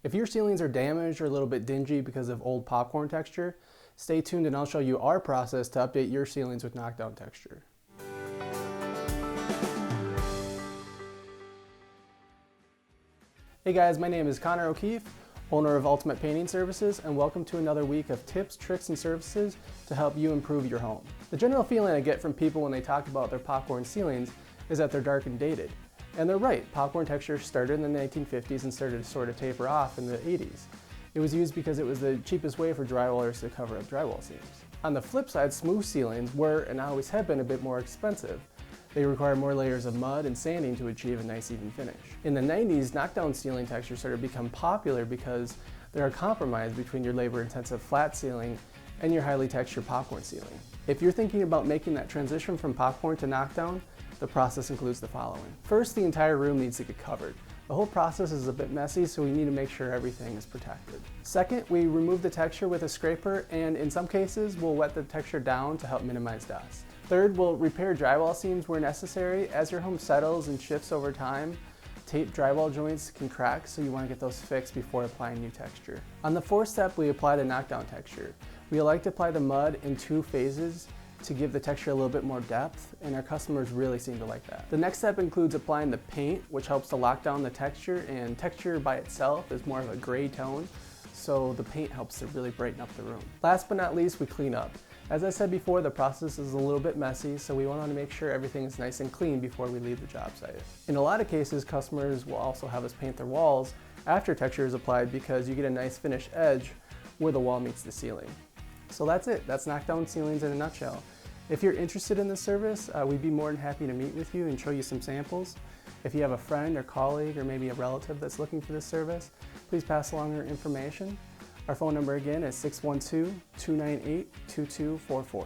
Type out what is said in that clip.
If your ceilings are damaged or a little bit dingy because of old popcorn texture, stay tuned and I'll show you our process to update your ceilings with knockdown texture. Hey guys, my name is Connor O'Keefe, owner of Ultimate Painting Services, and welcome to another week of tips, tricks, and services to help you improve your home. The general feeling I get from people when they talk about their popcorn ceilings is that they're dark and dated. And they're right, popcorn texture started in the 1950s and started to sort of taper off in the 80s. It was used because it was the cheapest way for drywallers to cover up drywall seams. On the flip side, smooth ceilings were, and always have been, a bit more expensive. They require more layers of mud and sanding to achieve a nice even finish. In the 90s, knockdown ceiling textures started to become popular because they're a compromise between your labor-intensive flat ceiling and your highly textured popcorn ceiling. If you're thinking about making that transition from popcorn to knockdown, the process includes the following. First, the entire room needs to get covered. The whole process is a bit messy, so we need to make sure everything is protected. Second, we remove the texture with a scraper, and in some cases, we'll wet the texture down to help minimize dust. Third, we'll repair drywall seams where necessary. As your home settles and shifts over time, taped drywall joints can crack, so you want to get those fixed before applying new texture. On the fourth step, we apply the knockdown texture. We like to apply the mud in 2 phases to give the texture a little bit more depth, and our customers really seem to like that. The next step includes applying the paint, which helps to lock down the texture, and texture by itself is more of a gray tone, so the paint helps to really brighten up the room. Last but not least, we clean up. As I said before, the process is a little bit messy, so we want to make sure everything is nice and clean before we leave the job site. In a lot of cases, customers will also have us paint their walls after texture is applied because you get a nice finished edge where the wall meets the ceiling. So that's it. That's knockdown ceilings in a nutshell. If you're interested in this service, we'd be more than happy to meet with you and show you some samples. If you have a friend or colleague or maybe a relative that's looking for this service, please pass along your information. Our phone number again is 612-298-2244.